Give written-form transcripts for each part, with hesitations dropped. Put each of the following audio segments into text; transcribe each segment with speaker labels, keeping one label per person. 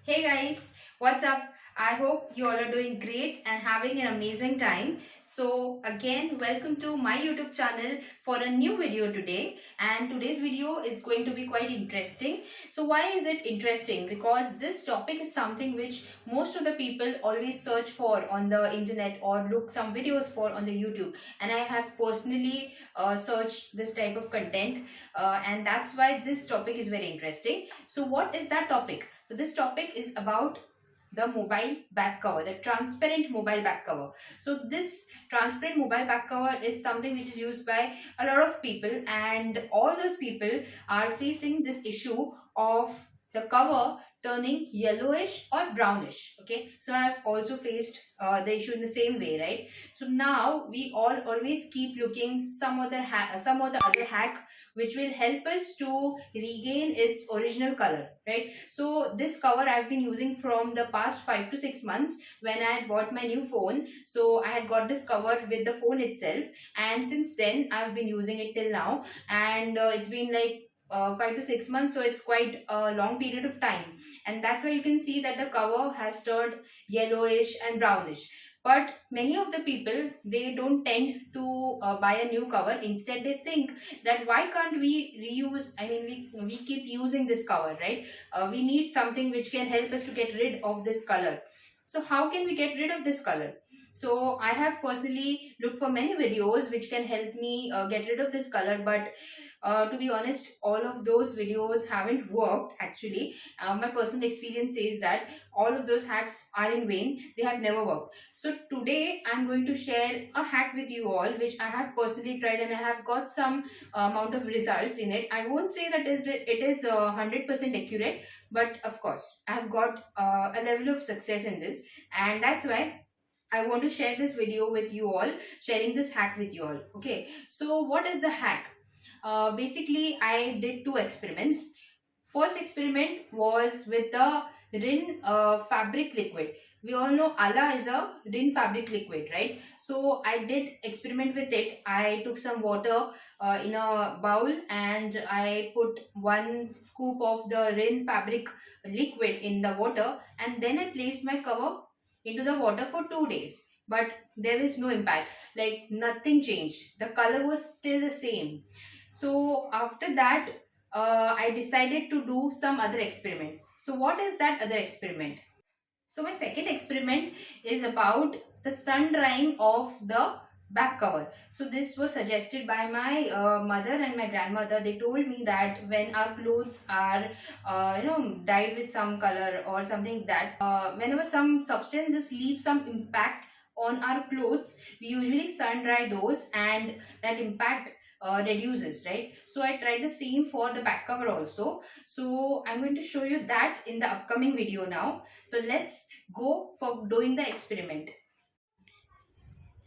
Speaker 1: Hey guys, what's up? I hope you all are doing great and having an amazing time. So again, welcome to my YouTube channel for a new video today. And today's video is going to be quite interesting. So why is it interesting? Because this topic is something which most of the people always search for on the internet or look some videos for on the YouTube. And I have personally searched this type of content and that's why this topic is very interesting. So what is that topic? So this topic is about the mobile back cover, the transparent mobile back cover. So this transparent mobile back cover is something which is used by a lot of people, and all those people are facing this issue of the cover turning yellowish or brownish. Okay, so I have also faced the issue in the same way, right? So now we all always keep looking some other hack which will help us to regain its original color, right? So this cover I've been using from the past 5 to 6 months when I had bought my new phone. So I had got this cover with the phone itself, and since then I've been using it till now, and it's been like 5 to 6 months, so it's quite a long period of time, and that's why you can see that the cover has turned yellowish and brownish. But many of the people, they don't tend to buy a new cover. Instead they think that why can't we reuse, I mean we keep using this cover, right? We need something which can help us to get rid of this color. So how can we get rid of this color? So I have personally looked for many videos which can help me get rid of this color, but to be honest, all of those videos haven't worked actually. My personal experience says that all of those hacks are in vain. They have never worked. So today I'm going to share a hack with you all which I have personally tried, and I have got some amount of results in it. I won't say that it is 100% accurate, but of course I have got a level of success in this, and that's why I want to share this video with you all, sharing this hack with you all. Okay, so what is the hack? Basically, I did two experiments. First experiment was with the Rin fabric liquid. We all know Allah is a Rin fabric liquid, right? So I did experiment with it. I took some water in a bowl and I put 1 scoop of the Rin fabric liquid in the water, and then I placed my cover into the water for 2 days. But there is no impact, like nothing changed. The color was still the same. So after that, I decided to do some other experiment. So what is that other experiment? So my second experiment is about the sun drying of the back cover. So this was suggested by my mother and my grandmother. They told me that when our clothes are dyed with some color or something, that whenever some substances leave some impact on our clothes, we usually sun dry those, and that impact reduces, right? So I tried the same for the back cover also. So I'm going to show you that in the upcoming video now. So let's go for doing the experiment.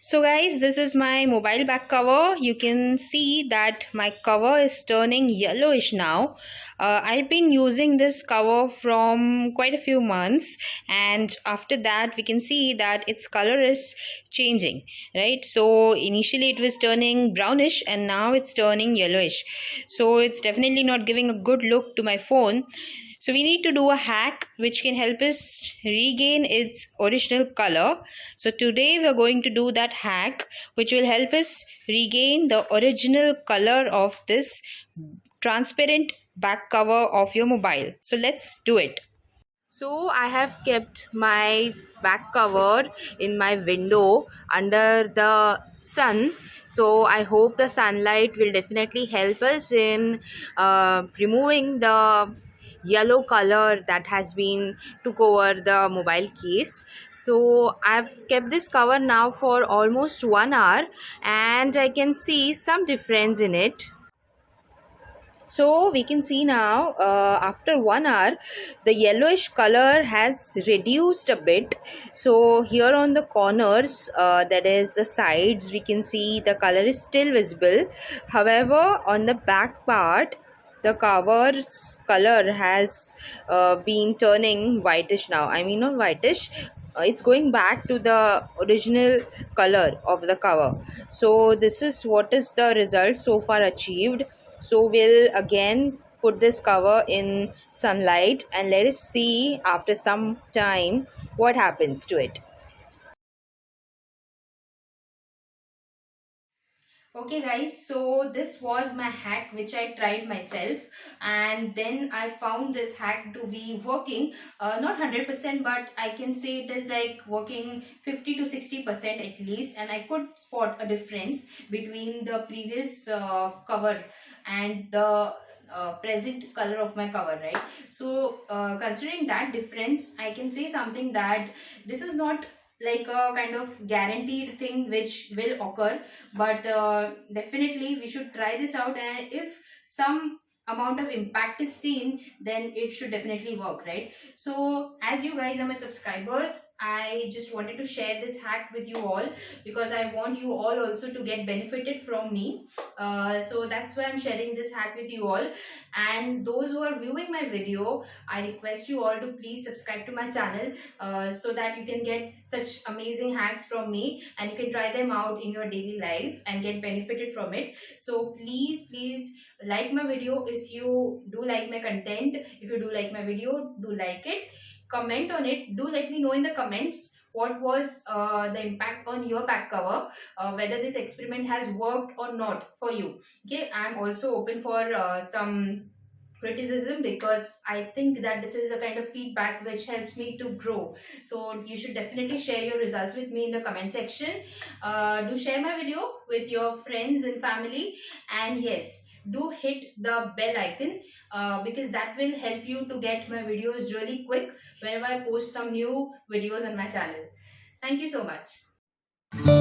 Speaker 1: So guys, this is my mobile back cover. You can see that my cover is turning yellowish now. I've been using this cover from quite a few months, and after that we can see that its color is changing, right? So initially it was turning brownish and now it's turning yellowish. So it's definitely not giving a good look to my phone. So we need to do a hack which can help us regain its original color. So today we are going to do that hack which will help us regain the original color of this transparent back cover of your mobile. So let's do it. So I have kept my back cover in my window under the sun. So I hope the sunlight will definitely help us in removing the yellow color that has been took over the mobile case. So I've kept this cover now for almost 1 hour, and I can see some difference in it. So we can see now after 1 hour the yellowish color has reduced a bit. So here on the corners, that is the sides, we can see the color is still visible. However, on the back part, the cover's color has been turning whitish now. I mean, not whitish, it's going back to the original color of the cover. So this is what is the result so far achieved. So we'll again put this cover in sunlight and let us see after some time what happens to it. Okay guys, so this was my hack which I tried myself, and then I found this hack to be working, not 100%, but I can say it is like working 50 to 60% at least, and I could spot a difference between the previous cover and the present color of my cover, right? So considering that difference, I can say something that this is not like a kind of guaranteed thing which will occur, but definitely we should try this out, and if some amount of impact is seen, then it should definitely work, right? So as you guys are my subscribers, I just wanted to share this hack with you all, because I want you all also to get benefited from me. So that's why I'm sharing this hack with you all. And those who are viewing my video, I request you all to please subscribe to my channel, so that you can get such amazing hacks from me, and you can try them out in your daily life and get benefited from it. So please like my video if you do like my content. If you do like my video, do like it, comment on it, do let me know in the comments what was the impact on your back cover, whether this experiment has worked or not for you. Okay, I'm also open for some criticism, because I think that this is a kind of feedback which helps me to grow. So you should definitely share your results with me in the comment section. Do share my video with your friends and family, and yes, do hit the bell icon, because that will help you to get my videos really quick whenever I post some new videos on my channel. Thank you so much.